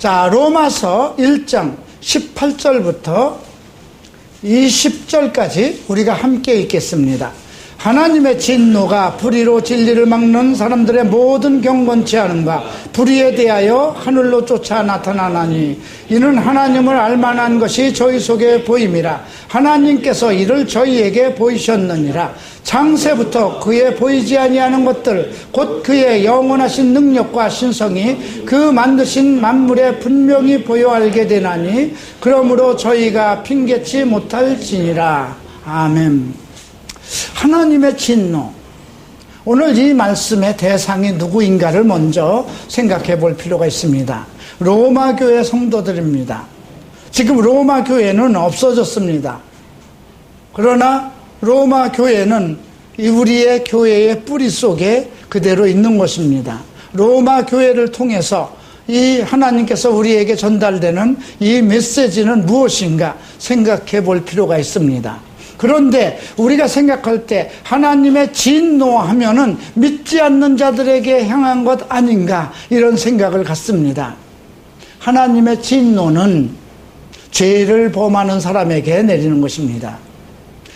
자, 로마서 1장 18절부터 20절까지 우리가 함께 읽겠습니다. 하나님의 진노가 불의로 진리를 막는 사람들의 모든 경건치 않음과 불의에 대하여 하늘로 쫓아 나타나나니 이는 하나님을 알만한 것이 저희 속에 보임이라. 하나님께서 이를 저희에게 보이셨느니라. 창세부터 그의 보이지 아니하는 것들 곧 그의 영원하신 능력과 신성이 그 만드신 만물에 분명히 보여 알게 되나니 그러므로 저희가 핑계치 못할지니라. 아멘. 하나님의 진노. 오늘 이 말씀의 대상이 누구인가를 먼저 생각해 볼 필요가 있습니다. 로마 교회 성도들입니다. 지금 로마 교회는 없어졌습니다. 그러나 로마 교회는 우리의 교회의 뿌리 속에 그대로 있는 것입니다. 로마 교회를 통해서 이 하나님께서 우리에게 전달되는 이 메시지는 무엇인가 생각해 볼 필요가 있습니다. 그런데 우리가 생각할 때 하나님의 진노하면은 믿지 않는 자들에게 향한 것 아닌가 이런 생각을 갖습니다. 하나님의 진노는 죄를 범하는 사람에게 내리는 것입니다.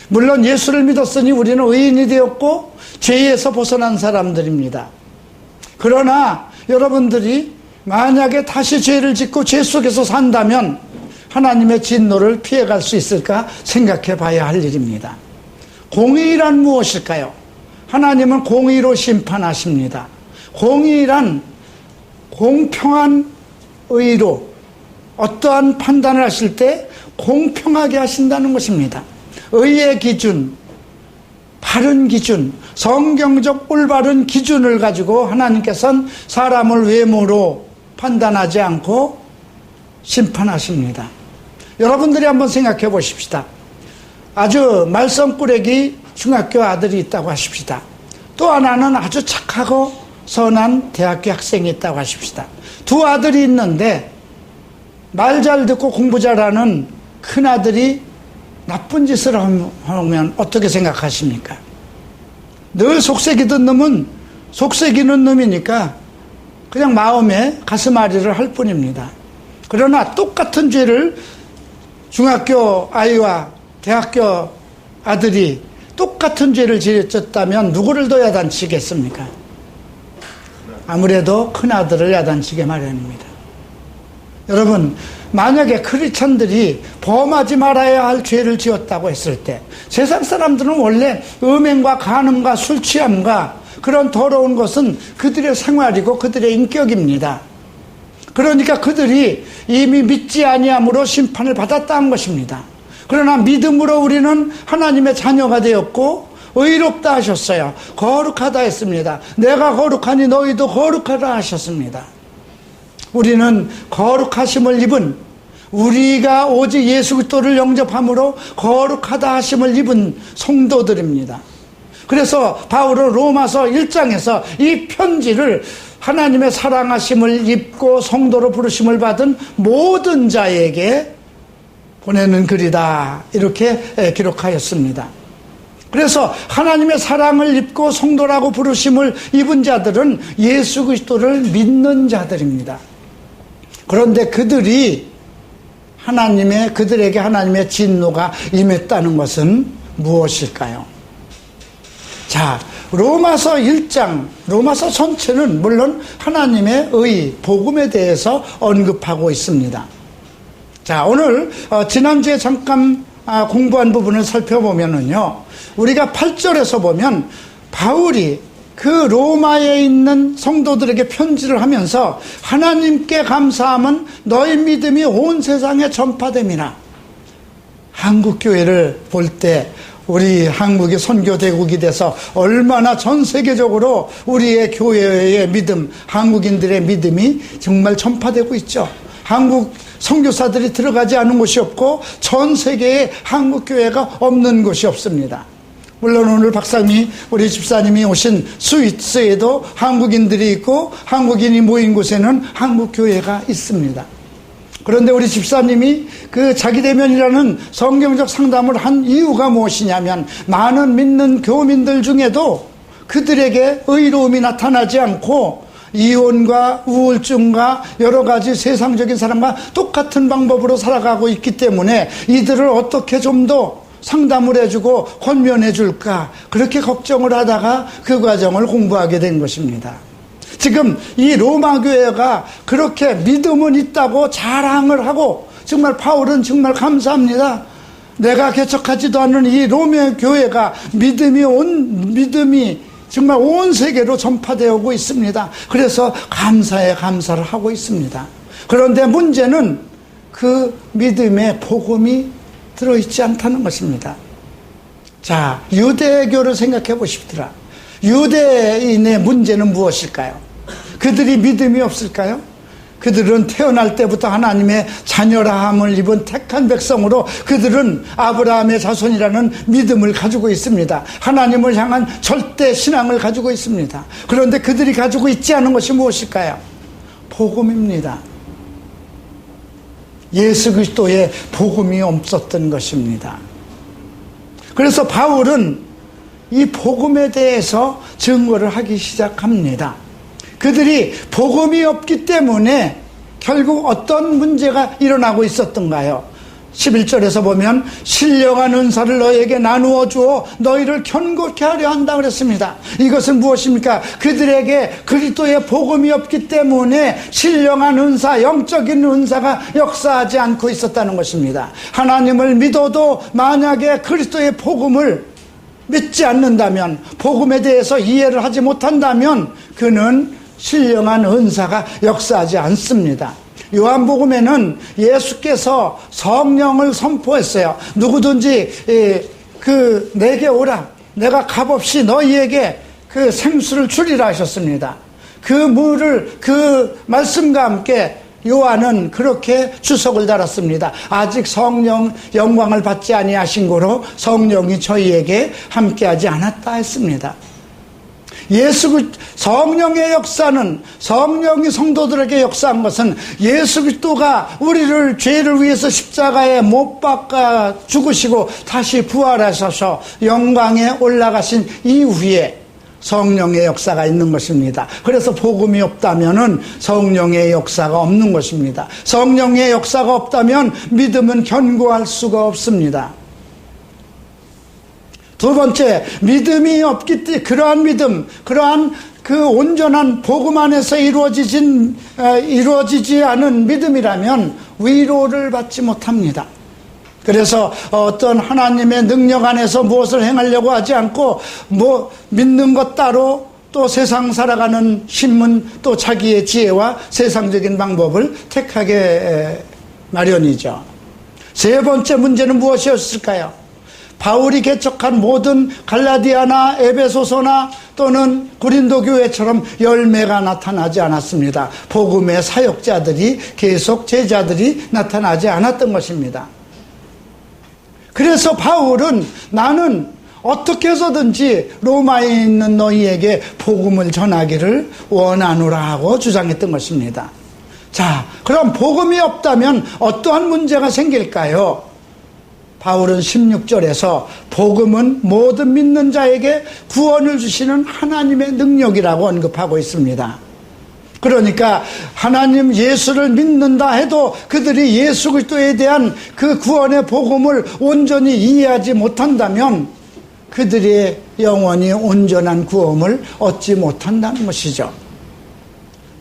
물론 예수를 믿었으니 우리는 의인이 되었고 죄에서 벗어난 사람들입니다. 그러나 여러분들이 만약에 다시 죄를 짓고 죄 속에서 산다면 하나님의 진노를 피해갈 수 있을까 생각해 봐야 할 일입니다. 공의란 무엇일까요? 하나님은 공의로 심판하십니다. 공의란 공평한 의로 어떠한 판단을 하실 때 공평하게 하신다는 것입니다. 의의 기준, 바른 기준, 성경적 올바른 기준을 가지고 하나님께서는 사람을 외모로 판단하지 않고 심판하십니다. 여러분들이 한번 생각해 보십시다. 아주 말썽꾸러기 중학교 아들이 있다고 하십시다. 또 하나는 아주 착하고 선한 대학교 학생이 있다고 하십시다. 두 아들이 있는데 말 잘 듣고 공부 잘하는 큰 아들이 나쁜 짓을 하면 어떻게 생각하십니까? 늘 속삭이던 놈은 속삭이는 놈이니까 그냥 마음에 가슴앓이를 할 뿐입니다. 그러나 똑같은 죄를 중학교 아이와 대학교 아들이 똑같은 죄를 지었다면 누구를 더 야단치겠습니까? 아무래도 큰 아들을 야단치게 마련입니다. 여러분, 만약에 크리스찬들이 범하지 말아야 할 죄를 지었다고 했을 때 세상 사람들은 원래 음행과 간음과 술 취함과 그런 더러운 것은 그들의 생활이고 그들의 인격입니다. 그러니까 그들이 이미 믿지 아니함으로 심판을 받았다는 것입니다. 그러나 믿음으로 우리는 하나님의 자녀가 되었고 의롭다 하셨어요. 거룩하다 했습니다. 내가 거룩하니 너희도 거룩하다 하셨습니다. 우리는 거룩하심을 입은, 우리가 오직 예수 그리스도를 영접함으로 거룩하다 하심을 입은 성도들입니다. 그래서 바울은 로마서 1장에서 이 편지를 하나님의 사랑하심을 입고 성도로 부르심을 받은 모든 자에게 보내는 글이다 이렇게 기록하였습니다. 그래서 하나님의 사랑을 입고 성도라고 부르심을 입은 자들은 예수 그리스도를 믿는 자들입니다. 그런데 그들에게 하나님의 진노가 임했다는 것은 무엇일까요? 자, 로마서 1장, 로마서 전체는 물론 하나님의 복음에 대해서 언급하고 있습니다. 자, 오늘 지난주에 잠깐 공부한 부분을 살펴보면은요, 우리가 8절에서 보면 바울이 그 로마에 있는 성도들에게 편지를 하면서 하나님께 감사함은 너희 믿음이 온 세상에 전파됨이라. 한국 교회를 볼 때 우리 한국이 선교대국이 돼서 얼마나 전 세계적으로 우리의 교회의 믿음, 한국인들의 믿음이 정말 전파되고 있죠. 한국 선교사들이 들어가지 않은 곳이 없고 전 세계에 한국 교회가 없는 곳이 없습니다. 물론 오늘 박상미 우리 집사님이 오신 스위스에도 한국인들이 있고 한국인이 모인 곳에는 한국 교회가 있습니다. 그런데 우리 집사님이 그 자기대면이라는 성경적 상담을 한 이유가 무엇이냐면 많은 믿는 교민들 중에도 그들에게 의로움이 나타나지 않고 이혼과 우울증과 여러 가지 세상적인 사람과 똑같은 방법으로 살아가고 있기 때문에 이들을 어떻게 좀 더 상담을 해주고 권면해 줄까, 그렇게 걱정을 하다가 그 과정을 공부하게 된 것입니다. 지금 이 로마 교회가 그렇게 믿음은 있다고 자랑을 하고, 정말 바울은 정말 감사합니다. 내가 개척하지도 않은 이 로마 교회가 믿음이 정말 온 세계로 전파되고 있습니다. 그래서 감사에 감사를 하고 있습니다. 그런데 문제는 그 믿음에 복음이 들어있지 않다는 것입니다. 자, 유대교를 생각해 보십시다. 유대인의 문제는 무엇일까요? 그들이 믿음이 없을까요? 그들은 태어날 때부터 하나님의 자녀라함을 입은 택한 백성으로 그들은 아브라함의 자손이라는 믿음을 가지고 있습니다. 하나님을 향한 절대 신앙을 가지고 있습니다. 그런데 그들이 가지고 있지 않은 것이 무엇일까요? 복음입니다. 예수 그리스도의 복음이 없었던 것입니다. 그래서 바울은 이 복음에 대해서 증거를 하기 시작합니다. 그들이 복음이 없기 때문에 결국 어떤 문제가 일어나고 있었던가요? 11절에서 보면 신령한 은사를 너에게 나누어 주어 너희를 견고케 하려 한다 그랬습니다. 이것은 무엇입니까? 그들에게 그리스도의 복음이 없기 때문에 신령한 은사, 영적인 은사가 역사하지 않고 있었다는 것입니다. 하나님을 믿어도 만약에 그리스도의 복음을 믿지 않는다면, 복음에 대해서 이해를 하지 못한다면 그는 신령한 은사가 역사하지 않습니다. 요한복음에는 예수께서 성령을 선포했어요. 누구든지 내게 오라, 내가 값없이 너희에게 그 생수를 주리라 하셨습니다. 그 물을 그 말씀과 함께 요한은 그렇게 주석을 달았습니다. 아직 성령 영광을 받지 아니하신 고로 성령이 저희에게 함께하지 않았다 했습니다. 성령의 역사는, 성령이 성도들에게 역사한 것은 예수 그리스도가 우리를 죄를 위해서 십자가에 못 박아 죽으시고 다시 부활하셔서 영광에 올라가신 이후에 성령의 역사가 있는 것입니다. 그래서 복음이 없다면은 성령의 역사가 없는 것입니다. 성령의 역사가 없다면 믿음은 견고할 수가 없습니다. 두 번째, 믿음이 없기 때문에 그러한 믿음, 그러한 그 온전한 복음 안에서 이루어지지 않은 믿음이라면 위로를 받지 못합니다. 그래서 어떤 하나님의 능력 안에서 무엇을 행하려고 하지 않고 믿는 것 따로 또 세상 살아가는 신문 또 자기의 지혜와 세상적인 방법을 택하게 마련이죠. 세 번째 문제는 무엇이었을까요? 바울이 개척한 모든 갈라디아나 에베소서나 또는 고린도 교회처럼 열매가 나타나지 않았습니다. 복음의 사역자들이, 계속 제자들이 나타나지 않았던 것입니다. 그래서 바울은 나는 어떻게 해서든지 로마에 있는 너희에게 복음을 전하기를 원하노라 하고 주장했던 것입니다. 자, 그럼 복음이 없다면 어떠한 문제가 생길까요? 바울은 16절에서 복음은 모든 믿는 자에게 구원을 주시는 하나님의 능력이라고 언급하고 있습니다. 그러니까 하나님 예수를 믿는다 해도 그들이 예수 그리스도에 대한 그 구원의 복음을 온전히 이해하지 못한다면 그들의 영혼이 온전한 구원을 얻지 못한다는 것이죠.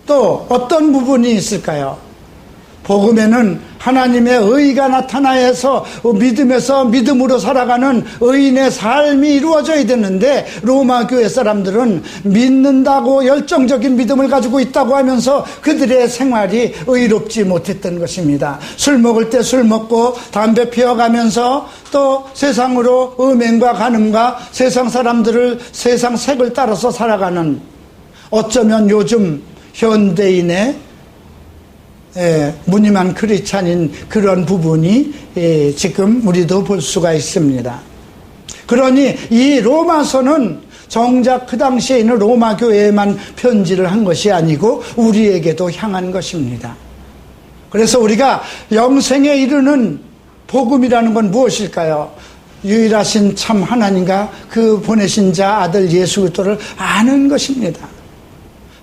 또 어떤 부분이 있을까요? 복음에는 하나님의 의가 나타나서 믿음에서 믿음으로 살아가는 의인의 삶이 이루어져야 되는데 로마 교회 사람들은 믿는다고 열정적인 믿음을 가지고 있다고 하면서 그들의 생활이 의롭지 못했던 것입니다. 술 먹을 때 술 먹고 담배 피워가면서 또 세상으로 음행과 간음과 세상 사람들을 세상 색을 따라서 살아가는, 어쩌면 요즘 현대인의 무늬만 크리스찬인 그런 부분이 지금 우리도 볼 수가 있습니다. 그러니 이 로마서는 정작 그 당시에 있는 로마 교회에만 편지를 한 것이 아니고 우리에게도 향한 것입니다. 그래서 우리가 영생에 이르는 복음이라는 건 무엇일까요? 유일하신 참 하나님과 그 보내신 자 아들 예수 그리스도를 아는 것입니다.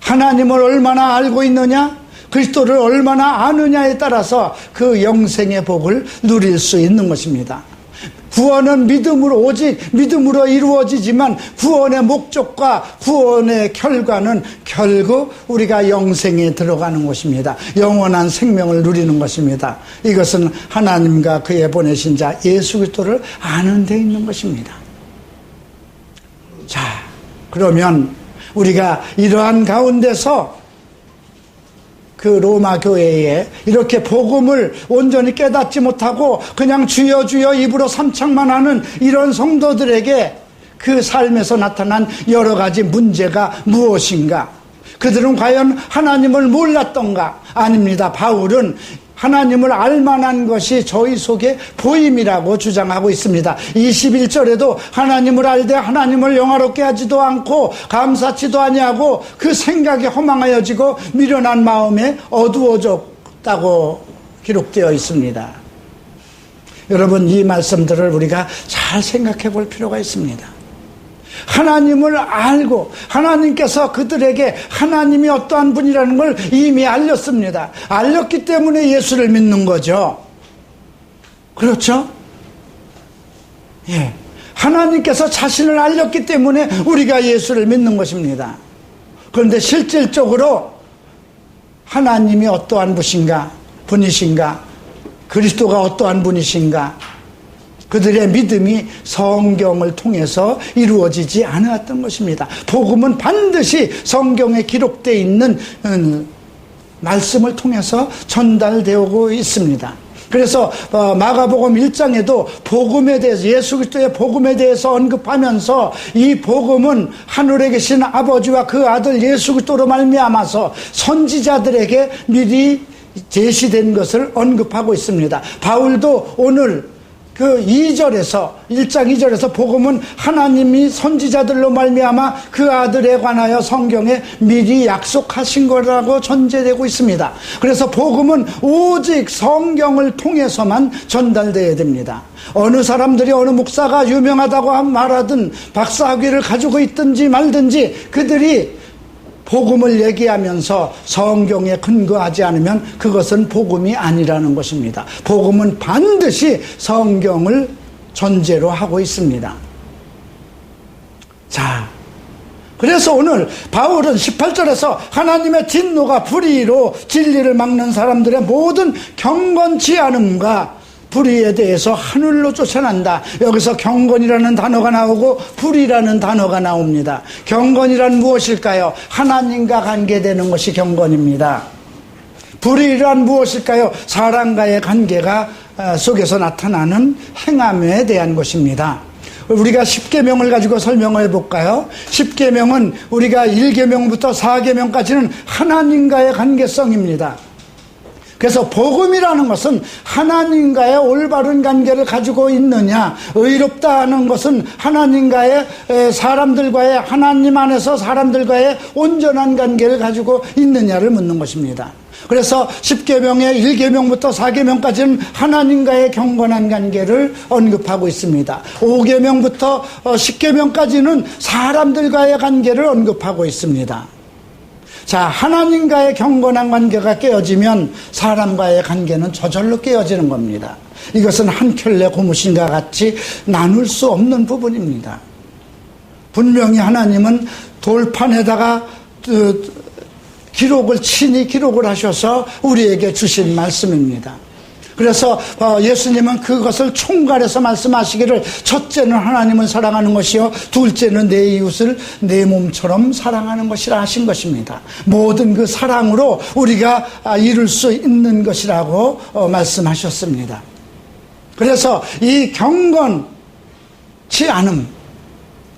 하나님을 얼마나 알고 있느냐, 그리스도를 얼마나 아느냐에 따라서 그 영생의 복을 누릴 수 있는 것입니다. 구원은 믿음으로, 오직 믿음으로 이루어지지만 구원의 목적과 구원의 결과는 결국 우리가 영생에 들어가는 것입니다. 영원한 생명을 누리는 것입니다. 이것은 하나님과 그의 보내신 자 예수 그리스도를 아는 데 있는 것입니다. 자, 그러면 우리가 이러한 가운데서 그 로마 교회에 이렇게 복음을 온전히 깨닫지 못하고 그냥 주여 주여 입으로 삼창만 하는 이런 성도들에게 그 삶에서 나타난 여러 가지 문제가 무엇인가? 그들은 과연 하나님을 몰랐던가? 아닙니다. 바울은 하나님을 알만한 것이 저희 속에 보임이라고 주장하고 있습니다. 21절에도 하나님을 알되 하나님을 영화롭게 하지도 않고 감사치도 아니하고 그 생각이 허망하여지고 미련한 마음에 어두워졌다고 기록되어 있습니다. 여러분, 이 말씀들을 우리가 잘 생각해 볼 필요가 있습니다. 하나님을 알고 하나님께서 그들에게 하나님이 어떠한 분이라는 걸 이미 알렸습니다. 알렸기 때문에 예수를 믿는 거죠. 그렇죠? 예. 하나님께서 자신을 알렸기 때문에 우리가 예수를 믿는 것입니다. 그런데 실질적으로 하나님이 어떠한 분이신가, 그리스도가 어떠한 분이신가, 그들의 믿음이 성경을 통해서 이루어지지 않았던 것입니다. 복음은 반드시 성경에 기록되어 있는 말씀을 통해서 전달되고 있습니다. 그래서 마가복음 1장에도 복음에 대해서, 예수 그리스도의 복음에 대해서 언급하면서 이 복음은 하늘에 계신 아버지와 그 아들 예수 그리스도로 말미암아서 선지자들에게 미리 제시된 것을 언급하고 있습니다. 바울도 오늘 그 1장 2절에서 복음은 하나님이 선지자들로 말미암아 그 아들에 관하여 성경에 미리 약속하신 거라고 전제되고 있습니다. 그래서 복음은 오직 성경을 통해서만 전달되어야 됩니다. 어느 사람들이 어느 목사가 유명하다고 말하든 박사학위를 가지고 있든지 말든지 그들이 복음을 얘기하면서 성경에 근거하지 않으면 그것은 복음이 아니라는 것입니다. 복음은 반드시 성경을 전제로 하고 있습니다. 자, 그래서 오늘 바울은 18절에서 하나님의 진노가 불의로 진리를 막는 사람들의 모든 경건치 않음과 불의에 대해서 하늘로 쫓아난다. 여기서 경건이라는 단어가 나오고 불의라는 단어가 나옵니다. 경건이란 무엇일까요? 하나님과 관계되는 것이 경건입니다. 불의란 무엇일까요? 사람과의 관계가 속에서 나타나는 행함에 대한 것입니다. 우리가 10계명을 가지고 설명을 해볼까요? 10계명은 우리가 1계명부터 4계명까지는 하나님과의 관계성입니다. 그래서 복음이라는 것은 하나님과의 올바른 관계를 가지고 있느냐, 의롭다 하는 것은 하나님과의 사람들과의, 하나님 안에서 사람들과의 온전한 관계를 가지고 있느냐를 묻는 것입니다. 그래서 10계명의 1계명부터 4계명까지는 하나님과의 경건한 관계를 언급하고 있습니다. 5계명부터 10계명까지는 사람들과의 관계를 언급하고 있습니다. 자, 하나님과의 경건한 관계가 깨어지면 사람과의 관계는 저절로 깨어지는 겁니다. 이것은 한 켤레 고무신과 같이 나눌 수 없는 부분입니다. 분명히 하나님은 돌판에다가 친히 기록을 하셔서 우리에게 주신 말씀입니다. 그래서 예수님은 그것을 총괄해서 말씀하시기를 첫째는 하나님을 사랑하는 것이요 둘째는 내 이웃을 내 몸처럼 사랑하는 것이라 하신 것입니다. 모든 그 사랑으로 우리가 이룰 수 있는 것이라고 말씀하셨습니다. 그래서 이 경건치 않음,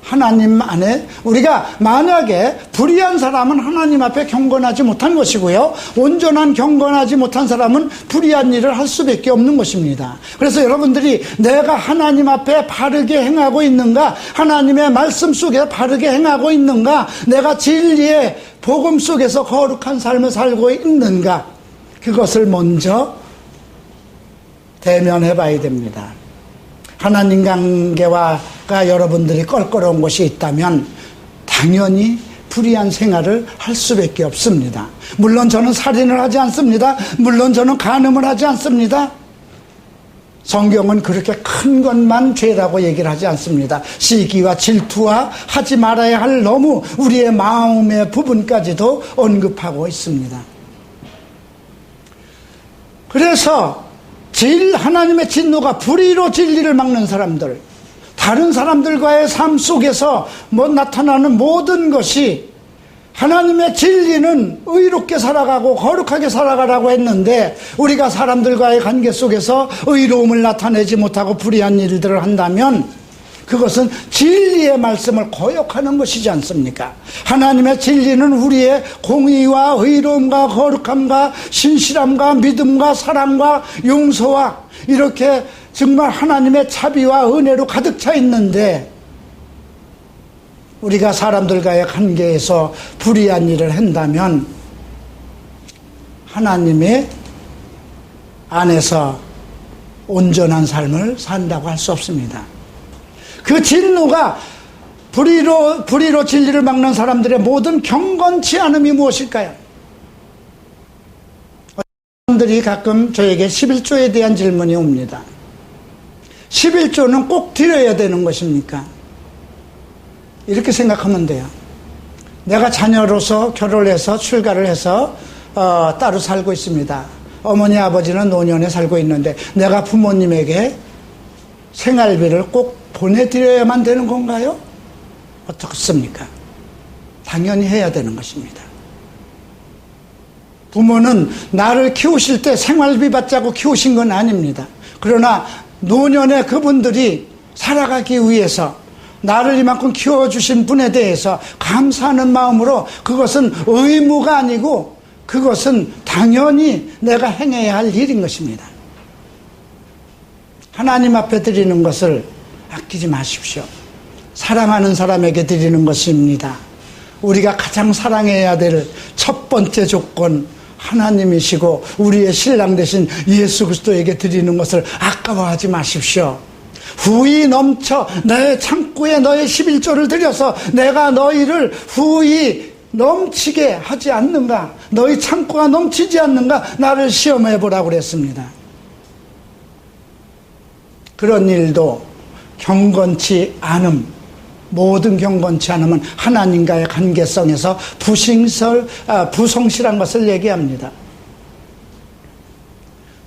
하나님 안에 우리가 만약에 불의한 사람은 하나님 앞에 경건하지 못한 것이고요, 온전한 경건하지 못한 사람은 불의한 일을 할 수밖에 없는 것입니다. 그래서 여러분들이 내가 하나님 앞에 바르게 행하고 있는가, 하나님의 말씀 속에 바르게 행하고 있는가, 내가 진리의 복음 속에서 거룩한 삶을 살고 있는가, 그것을 먼저 대면해 봐야 됩니다. 하나님 관계가 여러분들이 껄끄러운 것이 있다면 당연히 불의한 생활을 할 수밖에 없습니다. 물론 저는 살인을 하지 않습니다. 물론 저는 간음을 하지 않습니다. 성경은 그렇게 큰 것만 죄라고 얘기를 하지 않습니다. 시기와 질투와 하지 말아야 할 너무 우리의 마음의 부분까지도 언급하고 있습니다. 그래서 하나님의 진노가 불의로 진리를 막는 사람들, 다른 사람들과의 삶 속에서 나타나는 모든 것이 하나님의 진리는 의롭게 살아가고 거룩하게 살아가라고 했는데 우리가 사람들과의 관계 속에서 의로움을 나타내지 못하고 불의한 일들을 한다면 그것은 진리의 말씀을 거역하는 것이지 않습니까? 하나님의 진리는 우리의 공의와 의로움과 거룩함과 신실함과 믿음과 사랑과 용서와 이렇게 정말 하나님의 자비와 은혜로 가득 차 있는데 우리가 사람들과의 관계에서 불의한 일을 한다면 하나님의 안에서 온전한 삶을 산다고 할 수 없습니다. 그 진노가 불의로 진리를 막는 사람들의 모든 경건치 않음이 무엇일까요? 사람들이 가끔 저에게 11조에 대한 질문이 옵니다. 11조는 꼭 드려야 되는 것입니까? 이렇게 생각하면 돼요. 내가 자녀로서 결혼해서 출가를 해서 따로 살고 있습니다. 어머니 아버지는 노년에 살고 있는데 내가 부모님에게 생활비를 꼭 보내드려야만 되는 건가요? 어떻습니까? 당연히 해야 되는 것입니다. 부모는 나를 키우실 때 생활비 받자고 키우신 건 아닙니다. 그러나 노년에 그분들이 살아가기 위해서 나를 이만큼 키워주신 분에 대해서 감사하는 마음으로 그것은 의무가 아니고 그것은 당연히 내가 행해야 할 일인 것입니다. 하나님 앞에 드리는 것을 아끼지 마십시오. 사랑하는 사람에게 드리는 것입니다. 우리가 가장 사랑해야 될 첫 번째 조건 하나님이시고 우리의 신랑 되신 예수 그리스도에게 드리는 것을 아까워하지 마십시오. 후히 넘쳐 너의 창고에 너의 11조를 들여서 내가 너희를 후히 넘치게 하지 않는가? 너희 창고가 넘치지 않는가? 나를 시험해 보라고 그랬습니다. 그런 일도 경건치 않음, 모든 경건치 않음은 하나님과의 관계성에서 부성실한 것을 얘기합니다.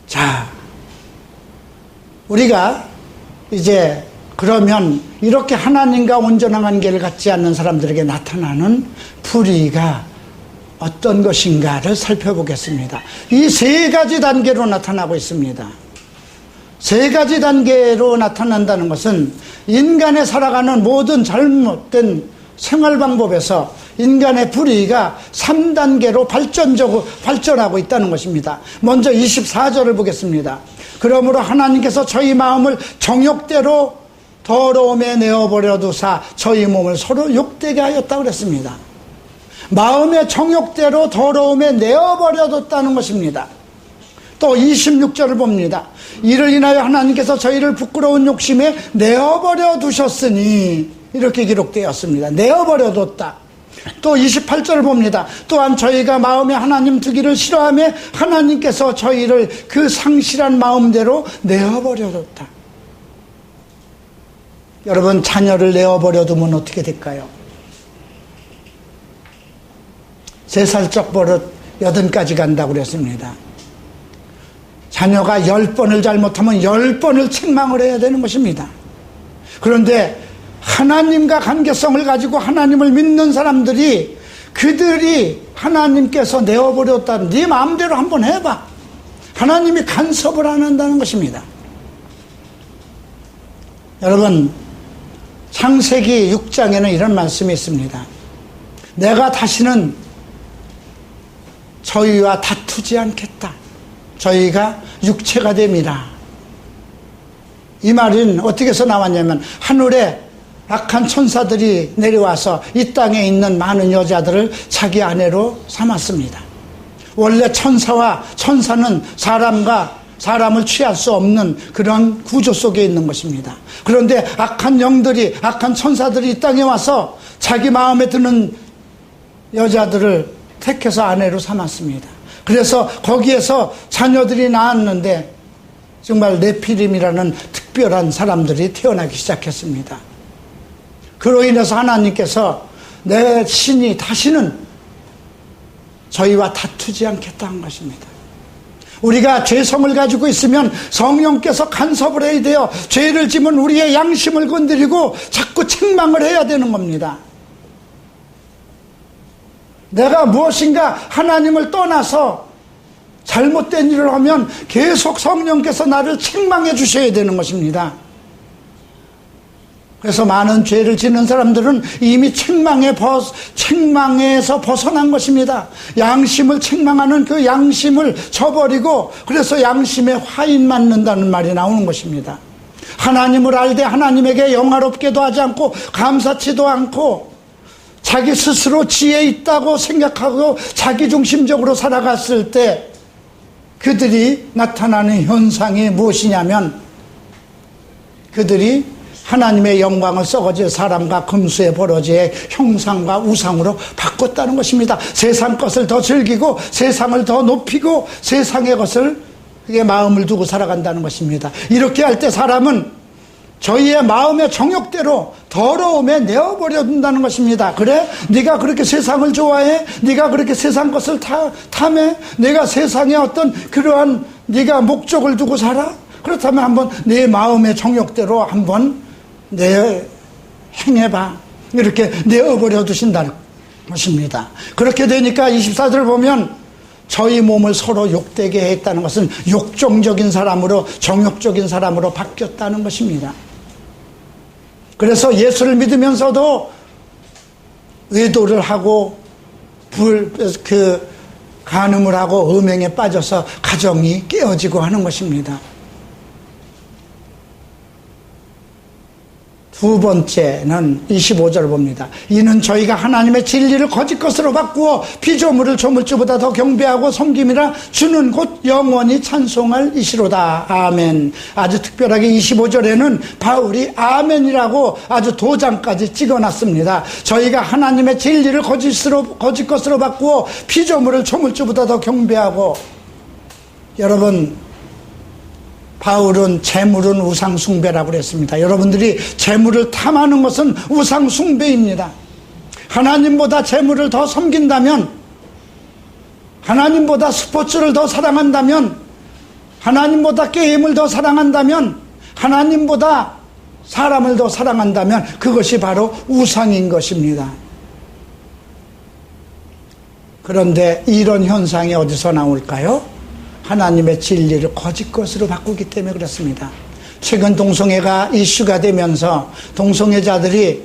자, 우리가 이제 그러면 이렇게 하나님과 온전한 관계를 갖지 않는 사람들에게 나타나는 불의가 어떤 것인가를 살펴보겠습니다. 이 세 가지 단계로 나타나고 있습니다. 세 가지 단계로 나타난다는 것은 인간의 살아가는 모든 잘못된 생활 방법에서 인간의 불의가 3단계로 발전하고 있다는 것입니다. 먼저 24절을 보겠습니다. 그러므로 하나님께서 저희 마음을 정욕대로 더러움에 내어버려 두사 저희 몸을 서로 욕되게 하였다고 그랬습니다. 마음의 정욕대로 더러움에 내어버려 뒀다는 것입니다. 또 26절을 봅니다. 이를 인하여 하나님께서 저희를 부끄러운 욕심에 내어버려 두셨으니 이렇게 기록되었습니다. 내어버려 뒀다. 또 28절을 봅니다. 또한 저희가 마음에 하나님 두기를 싫어하며 하나님께서 저희를 그 상실한 마음대로 내어버려 뒀다. 여러분, 자녀를 내어버려 두면 어떻게 될까요? 3살적 버릇 80까지 간다고 그랬습니다. 자녀가 10번을 잘못하면 10번을 책망을 해야 되는 것입니다. 그런데 하나님과 관계성을 가지고 하나님을 믿는 사람들이 그들이 하나님께서 내어버렸다. 네 마음대로 한번 해봐. 하나님이 간섭을 안 한다는 것입니다. 여러분, 창세기 6장에는 이런 말씀이 있습니다. 내가 다시는 저희와 다투지 않겠다. 저희가 육체가 됨이라. 이 말은 어떻게 해서 나왔냐면 하늘에 악한 천사들이 내려와서 이 땅에 있는 많은 여자들을 자기 아내로 삼았습니다. 원래 천사는 사람을 취할 수 없는 그런 구조 속에 있는 것입니다. 그런데 악한 천사들이 이 땅에 와서 자기 마음에 드는 여자들을 택해서 아내로 삼았습니다. 그래서 거기에서 자녀들이 낳았는데 정말 네피림이라는 특별한 사람들이 태어나기 시작했습니다. 그로 인해서 하나님께서 내 신이 다시는 저희와 다투지 않겠다는 것입니다. 우리가 죄성을 가지고 있으면 성령께서 간섭을 해야 돼요. 죄를 지면 우리의 양심을 건드리고 자꾸 책망을 해야 되는 겁니다. 내가 무엇인가 하나님을 떠나서 잘못된 일을 하면 계속 성령께서 나를 책망해 주셔야 되는 것입니다. 그래서 많은 죄를 짓는 사람들은 이미 책망에서 벗어난 것입니다. 양심을 책망하는 그 양심을 저버리고 그래서 양심에 화인 맞는다는 말이 나오는 것입니다. 하나님을 알되 하나님에게 영화롭게도 하지 않고 감사치도 않고 자기 스스로 지혜 있다고 생각하고 자기중심적으로 살아갔을 때 그들이 나타나는 현상이 무엇이냐면 그들이 하나님의 영광을 썩어질 사람과 금수의 버러지의 형상과 우상으로 바꿨다는 것입니다. 세상 것을 더 즐기고 세상을 더 높이고 세상의 것을 그게 마음을 두고 살아간다는 것입니다. 이렇게 할 때 사람은 저희의 마음의 정욕대로 더러움에 내어버려 둔다는 것입니다. 그래? 네가 그렇게 세상을 좋아해? 네가 그렇게 세상 것을 탐해? 내가 세상에 어떤 그러한 네가 목적을 두고 살아? 그렇다면 한번 내 마음의 정욕대로 한번 행해봐. 이렇게 내어버려 두신다는 것입니다. 그렇게 되니까 24절을 보면 저희 몸을 서로 욕되게 했다는 것은 욕정적인 사람으로 정욕적인 사람으로 바뀌었다는 것입니다. 그래서 예수를 믿으면서도 외도를 하고 간음을 하고 음행에 빠져서 가정이 깨어지고 하는 것입니다. 두 번째는 25절을 봅니다. 이는 저희가 하나님의 진리를 거짓 것으로 바꾸어 피조물을 조물주보다 더 경배하고 섬김이라 주는 곧 영원히 찬송할 이시로다. 아멘. 아주 특별하게 25절에는 바울이 아멘이라고 아주 도장까지 찍어놨습니다. 저희가 하나님의 진리를 거짓 것으로 바꾸어 피조물을 조물주보다 더 경배하고, 여러분, 바울은 재물은 우상숭배라고 그랬습니다. 여러분들이 재물을 탐하는 것은 우상숭배입니다. 하나님보다 재물을 더 섬긴다면, 하나님보다 스포츠를 더 사랑한다면, 하나님보다 게임을 더 사랑한다면, 하나님보다 사람을 더 사랑한다면 그것이 바로 우상인 것입니다. 그런데 이런 현상이 어디서 나올까요? 하나님의 진리를 거짓 것으로 바꾸기 때문에 그렇습니다. 최근 동성애가 이슈가 되면서 동성애자들이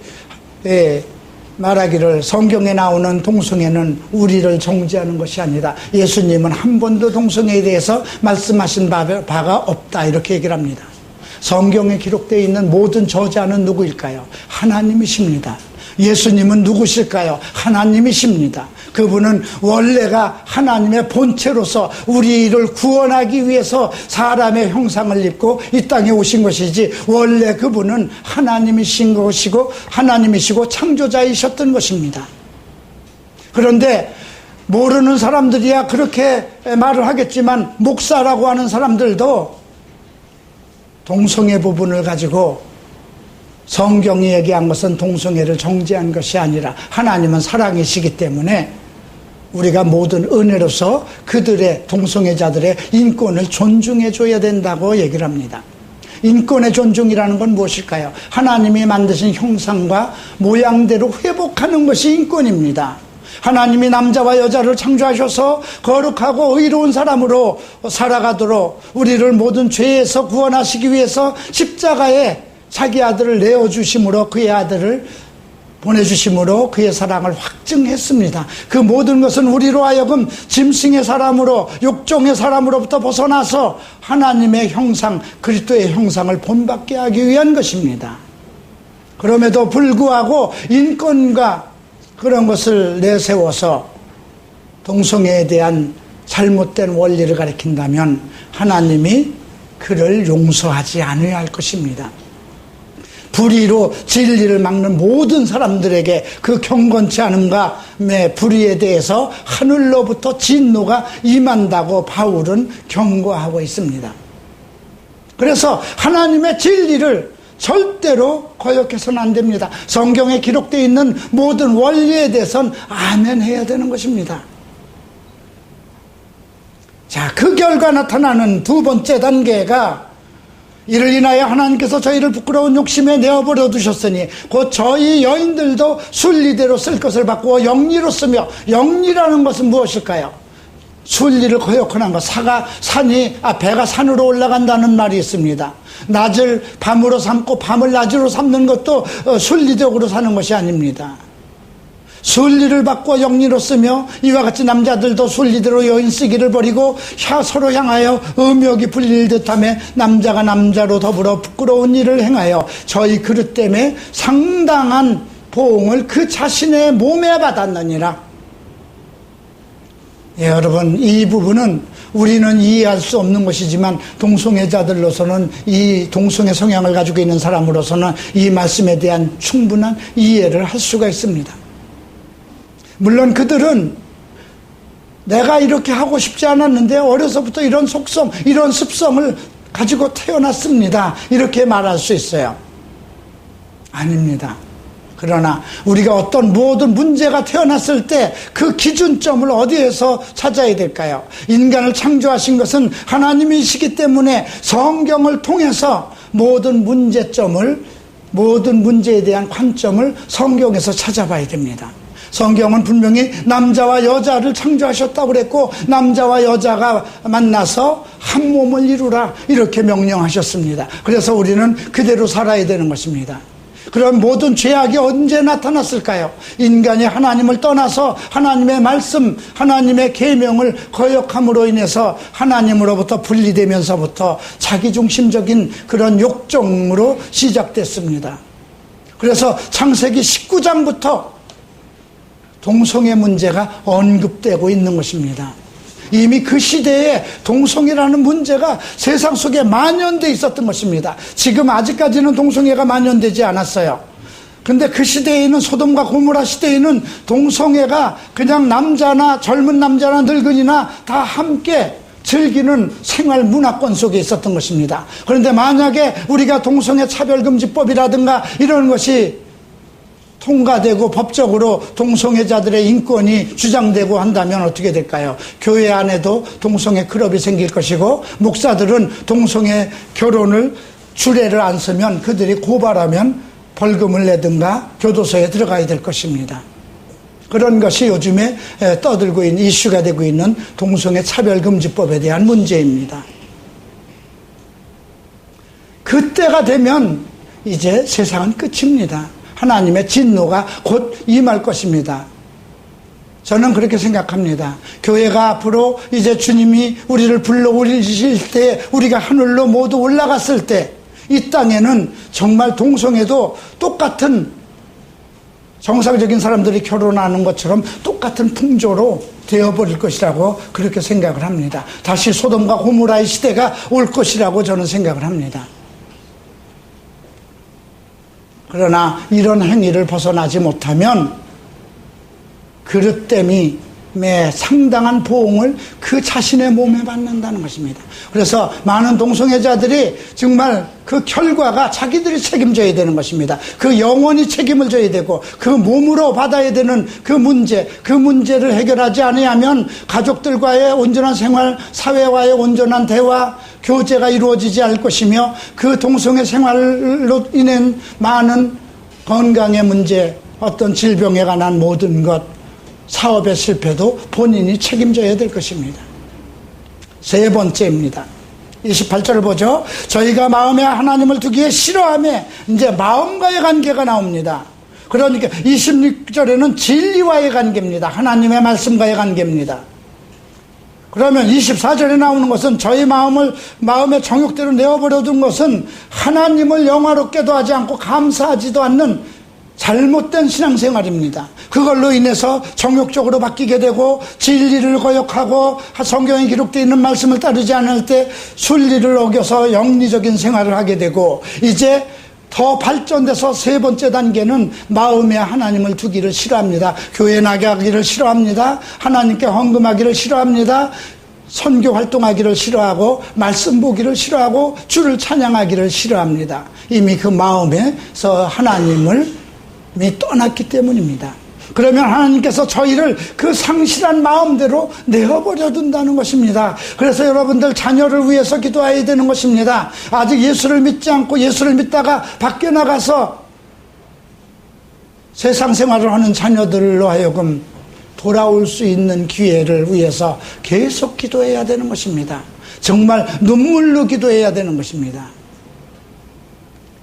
말하기를 성경에 나오는 동성애는 우리를 정죄하는 것이 아니라 예수님은 한 번도 동성애에 대해서 말씀하신 바가 없다, 이렇게 얘기를 합니다. 성경에 기록되어 있는 모든 저자는 누구일까요? 하나님이십니다. 예수님은 누구실까요? 하나님이십니다. 그분은 원래가 하나님의 본체로서 우리를 구원하기 위해서 사람의 형상을 입고 이 땅에 오신 것이지, 원래 그분은 하나님이신 것이고 하나님이시고 창조자이셨던 것입니다. 그런데 모르는 사람들이야 그렇게 말을 하겠지만, 목사라고 하는 사람들도 동성애 부분을 가지고 성경이 얘기한 것은 동성애를 정죄한 것이 아니라 하나님은 사랑이시기 때문에 우리가 모든 은혜로서 그들의, 동성애자들의 인권을 존중해 줘야 된다고 얘기를 합니다. 인권의 존중이라는 건 무엇일까요? 하나님이 만드신 형상과 모양대로 회복하는 것이 인권입니다. 하나님이 남자와 여자를 창조하셔서 거룩하고 의로운 사람으로 살아가도록 우리를 모든 죄에서 구원하시기 위해서 십자가에 자기 아들을 내어주심으로, 그의 아들을 보내주심으로 그의 사랑을 확증했습니다. 그 모든 것은 우리로 하여금 짐승의 사람으로, 욕종의 사람으로부터 벗어나서 하나님의 형상, 그리스도의 형상을 본받게 하기 위한 것입니다. 그럼에도 불구하고 인권과 그런 것을 내세워서 동성애에 대한 잘못된 원리를 가리킨다면 하나님이 그를 용서하지 않아야 할 것입니다. 불의로 진리를 막는 모든 사람들에게 그 경건치 않음과 불의에 대해서 하늘로부터 진노가 임한다고 바울은 경고하고 있습니다. 그래서 하나님의 진리를 절대로 거역해서는 안 됩니다. 성경에 기록되어 있는 모든 원리에 대해서는 아멘해야 되는 것입니다. 자, 그 결과 나타나는 두 번째 단계가 이를 인하여 하나님께서 저희를 부끄러운 욕심에 내어버려 두셨으니 곧 저희 여인들도 순리대로 쓸 것을 바꾸어 영리로 쓰며, 영리라는 것은 무엇일까요? 순리를 거역하는 것. 배가 산으로 올라간다는 말이 있습니다. 낮을 밤으로 삼고 밤을 낮으로 삼는 것도 순리적으로 사는 것이 아닙니다. 순리를 바꾸어 영리로 쓰며 이와 같이 남자들도 순리대로 여인 쓰기를 버리고 서로 향하여 음욕이 불릴 듯하며 남자가 남자로 더불어 부끄러운 일을 행하여 저희 그릇 때문에 상당한 보응을 그 자신의 몸에 받았느니라. 예, 여러분, 이 부분은 우리는 이해할 수 없는 것이지만 동성애자들로서는, 이 동성애 성향을 가지고 있는 사람으로서는 이 말씀에 대한 충분한 이해를 할 수가 있습니다. 물론 그들은 내가 이렇게 하고 싶지 않았는데 어려서부터 이런 속성, 이런 습성을 가지고 태어났습니다, 이렇게 말할 수 있어요. 아닙니다. 그러나 우리가 어떤 모든 문제가 태어났을 때 그 기준점을 어디에서 찾아야 될까요? 인간을 창조하신 것은 하나님이시기 때문에 성경을 통해서 모든 문제점을, 모든 문제에 대한 관점을 성경에서 찾아봐야 됩니다. 성경은 분명히 남자와 여자를 창조하셨다고 그랬고, 남자와 여자가 만나서 한 몸을 이루라, 이렇게 명령하셨습니다. 그래서 우리는 그대로 살아야 되는 것입니다. 그럼 모든 죄악이 언제 나타났을까요? 인간이 하나님을 떠나서 하나님의 말씀, 하나님의 계명을 거역함으로 인해서 하나님으로부터 분리되면서부터 자기중심적인 그런 욕정으로 시작됐습니다. 그래서 창세기 19장부터 동성애 문제가 언급되고 있는 것입니다. 이미 그 시대에 동성애라는 문제가 세상 속에 만연되어 있었던 것입니다. 지금 아직까지는 동성애가 만연되지 않았어요. 근데 그 시대에는, 소돔과 고모라 시대에는 동성애가 그냥 남자나 젊은 남자나 늙은이나 다 함께 즐기는 생활 문화권 속에 있었던 것입니다. 그런데 만약에 우리가 동성애 차별금지법이라든가 이런 것이 통과되고 법적으로 동성애자들의 인권이 주장되고 한다면 어떻게 될까요? 교회 안에도 동성애 클럽이 생길 것이고, 목사들은 동성애 결혼을 주례를 안 쓰면, 그들이 고발하면 벌금을 내든가 교도소에 들어가야 될 것입니다. 그런 것이 요즘에 떠들고 있는, 이슈가 되고 있는 동성애 차별금지법에 대한 문제입니다. 그때가 되면 이제 세상은 끝입니다. 하나님의 진노가 곧 임할 것입니다. 저는 그렇게 생각합니다. 교회가 앞으로 이제 주님이 우리를 불러 올리실 때, 우리가 하늘로 모두 올라갔을 때, 이 땅에는 정말 동성애도 똑같은, 정상적인 사람들이 결혼하는 것처럼 똑같은 풍조로 되어버릴 것이라고 그렇게 생각을 합니다. 다시 소돔과 고모라의 시대가 올 것이라고 저는 생각을 합니다. 그러나 이런 행위를 벗어나지 못하면 그릇됨이 상당한 보응을 그 자신의 몸에 받는다는 것입니다. 그래서 많은 동성애자들이 정말 그 결과가 자기들이 책임져야 되는 것입니다. 그 영원히 책임을 져야 되고, 그 몸으로 받아야 되는 그 문제를 해결하지 않으면 가족들과의 온전한 생활, 사회와의 온전한 대화, 교제가 이루어지지 않을 것이며, 그 동성애 생활로 인한 많은 건강의 문제, 어떤 질병에 관한 모든 것, 사업의 실패도 본인이 책임져야 될 것입니다. 세 번째입니다. 28절을 보죠. 저희가 마음에 하나님을 두기에 싫어하며, 이제 마음과의 관계가 나옵니다. 그러니까 26절에는 진리와의 관계입니다. 하나님의 말씀과의 관계입니다. 그러면 24절에 나오는 것은 저희 마음의 정욕대로 내어버려 둔 것은 하나님을 영화롭게도 하지 않고 감사하지도 않는 잘못된 신앙생활입니다. 그걸로 인해서 정욕적으로 바뀌게 되고, 진리를 거역하고 성경에 기록되어 있는 말씀을 따르지 않을 때 순리를 어겨서 영리적인 생활을 하게 되고, 이제 더 발전돼서 세 번째 단계는 마음에 하나님을 두기를 싫어합니다. 교회 나가기를 싫어합니다. 하나님께 헌금하기를 싫어합니다. 선교 활동하기를 싫어하고 말씀 보기를 싫어하고 주를 찬양하기를 싫어합니다. 이미 그 마음에서 하나님을 떠났기 때문입니다. 그러면 하나님께서 저희를 그 상실한 마음대로 내어버려 둔다는 것입니다. 그래서 여러분들 자녀를 위해서 기도해야 되는 것입니다. 아직 예수를 믿지 않고 예수를 믿다가 밖에 나가서 세상 생활을 하는 자녀들로 하여금 돌아올 수 있는 기회를 위해서 계속 기도해야 되는 것입니다. 정말 눈물로 기도해야 되는 것입니다.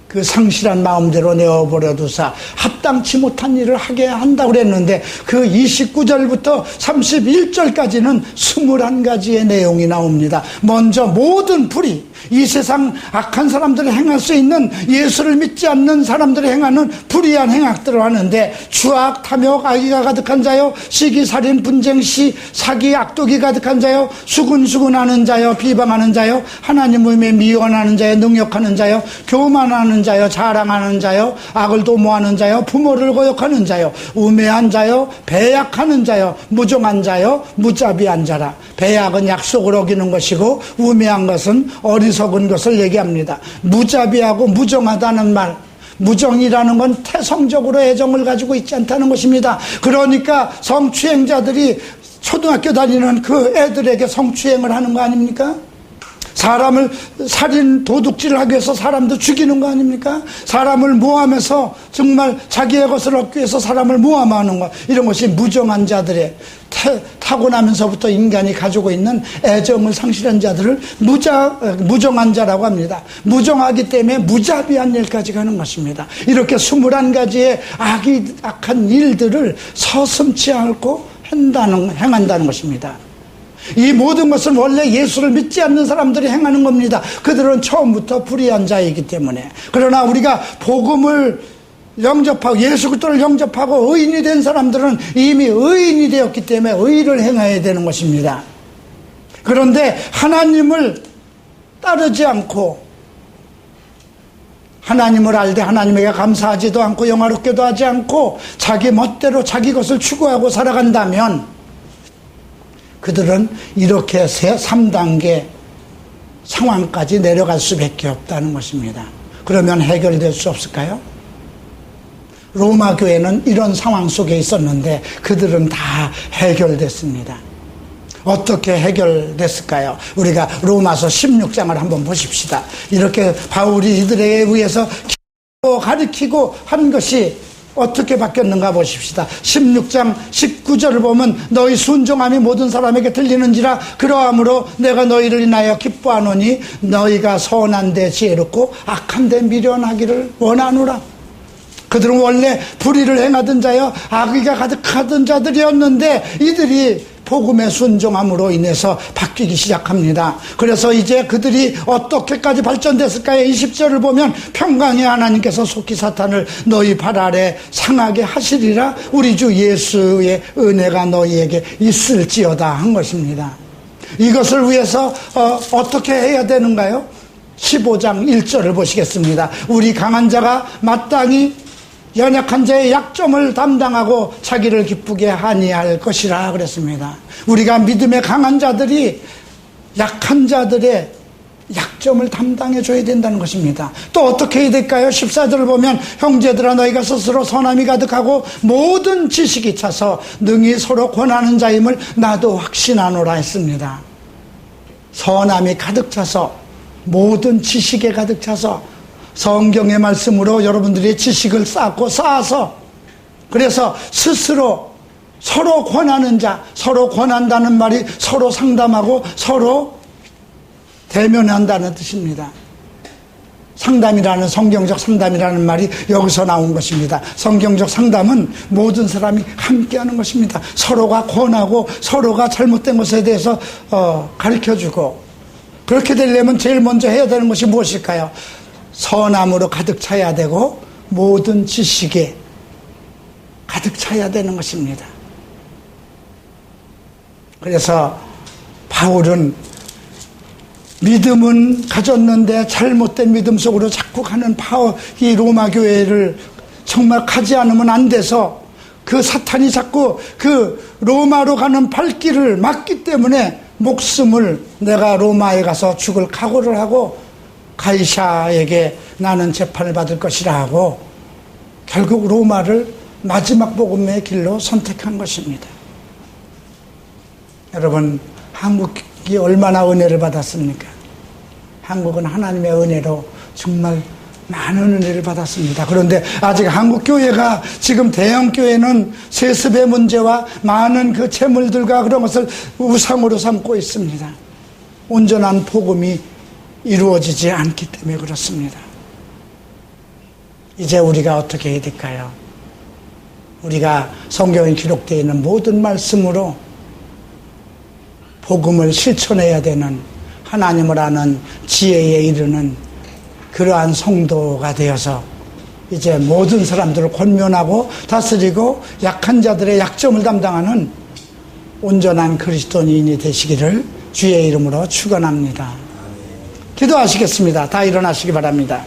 그 상실한 마음대로 내어버려 두사 합당치 못한 일을 하게 한다고 그랬는데 그 29절부터 31절까지는 21가지의 내용이 나옵니다. 먼저 모든 불의, 이 세상 악한 사람들이 행할 수 있는 예수를 믿지 않는 사람들이 행하는 불의한 행악들을 하는데 추악, 탐욕, 악의가 가득한 자요, 시기, 살인, 분쟁, 시, 사기, 악독이 가득한 자요, 수군수군하는 자요, 비방하는 자요, 하나님을 미워하는 자요, 능욕하는 자요, 교만하는 자요, 자랑하는 자요, 악을 도모하는 자요, 부모를 거역하는 자요, 우매한 자요, 배약하는 자요, 무정한 자요, 무자비한 자라. 배약은 약속을 어기는 것이고 우매한 것은 어리석은 것을 얘기합니다. 무자비하고 무정하다는 말, 무정이라는 건 태성적으로 애정을 가지고 있지 않다는 것입니다. 그러니까 성추행자들이 초등학교 다니는 그 애들에게 성추행을 하는 거 아닙니까? 사람을 살인, 도둑질을 하기 위해서 사람도 죽이는 거 아닙니까? 사람을 모함해서 정말 자기의 것을 얻기 위해서 사람을 모함하는 거, 이런 것이 무정한 자들의 타고나면서부터 인간이 가지고 있는 애정을 상실한 자들을 무정한 자라고 합니다. 무정하기 때문에 무자비한 일까지 가는 것입니다. 이렇게 21가지의 악한 일들을 서슴지 않고 행한다는 것입니다. 이 모든 것은 원래 예수를 믿지 않는 사람들이 행하는 겁니다. 그들은 처음부터 불의한 자이기 때문에. 그러나 우리가 복음을 영접하고 예수 그리스도를 영접하고 의인이 된 사람들은 이미 의인이 되었기 때문에 의를 행해야 되는 것입니다. 그런데 하나님을 따르지 않고 하나님을 알되 하나님에게 감사하지도 않고 영화롭게도 하지 않고 자기 멋대로 자기 것을 추구하고 살아간다면 그들은 이렇게 3단계 상황까지 내려갈 수밖에 없다는 것입니다. 그러면 해결될 수 없을까요? 로마 교회는 이런 상황 속에 있었는데 그들은 다 해결됐습니다. 어떻게 해결됐을까요? 우리가 로마서 16장을 한번 보십시다. 이렇게 바울이 이들에 의해서 가르치고 한 것이 어떻게 바뀌었는가 보십시다. 16장 19절을 보면 너희 순종함이 모든 사람에게 들리는지라 그러함으로 내가 너희를 인하여 기뻐하노니 너희가 선한 데 지혜롭고 악한 데 미련하기를 원하노라. 그들은 원래 불의를 행하던 자여 악의가 가득하던 자들이었는데 이들이 복음의 순종함으로 인해서 바뀌기 시작합니다. 그래서 이제 그들이 어떻게까지 발전됐을까요? 20절을 보면 평강의 하나님께서 속히 사탄을 너희 발 아래 상하게 하시리라 우리 주 예수의 은혜가 너희에게 있을지어다 한 것입니다. 이것을 위해서 어떻게 해야 되는가요? 15장 1절을 보시겠습니다. 우리 강한 자가 마땅히 연약한 자의 약점을 담당하고 자기를 기쁘게 하니할 것이라 그랬습니다. 우리가 믿음의 강한 자들이 약한 자들의 약점을 담당해 줘야 된다는 것입니다. 또 어떻게 해야 될까요? 14절을 보면 형제들아 너희가 스스로 선함이 가득하고 모든 지식이 차서 능히 서로 권하는 자임을 나도 확신하노라 했습니다. 선함이 가득 차서 모든 지식에 가득 차서 성경의 말씀으로 여러분들이 지식을 쌓아서 그래서 스스로 서로 권하는 자, 서로 권한다는 말이 서로 상담하고 서로 대면한다는 뜻입니다. 상담이라는 성경적 상담이라는 말이 여기서 나온 것입니다. 성경적 상담은 모든 사람이 함께하는 것입니다. 서로가 권하고 서로가 잘못된 것에 대해서 가르쳐주고 그렇게 되려면 제일 먼저 해야 되는 것이 무엇일까요? 선함으로 가득 차야 되고 모든 지식에 가득 차야 되는 것입니다. 그래서 바울은 믿음은 가졌는데 잘못된 믿음 속으로 자꾸 가는 이 로마 교회를 정말 가지 않으면 안 돼서 그 사탄이 자꾸 그 로마로 가는 발길을 막기 때문에 목숨을 내가 로마에 가서 죽을 각오를 하고 가이사에게 나는 재판을 받을 것이라 하고 결국 로마를 마지막 복음의 길로 선택한 것입니다. 여러분, 한국이 얼마나 은혜를 받았습니까? 한국은 하나님의 은혜로 정말 많은 은혜를 받았습니다. 그런데 아직 한국 교회가 지금 대형 교회는 세습의 문제와 많은 그 재물들과 그런 것을 우상으로 삼고 있습니다. 온전한 복음이 이루어지지 않기 때문에 그렇습니다. 이제 우리가 어떻게 해야 될까요? 우리가 성경에 기록되어 있는 모든 말씀으로 복음을 실천해야 되는 하나님을 아는 지혜에 이르는 그러한 성도가 되어서 이제 모든 사람들을 권면하고 다스리고 약한 자들의 약점을 담당하는 온전한 그리스도인이 되시기를 주의 이름으로 축원합니다. 기도하시겠습니다. 다 일어나시기 바랍니다.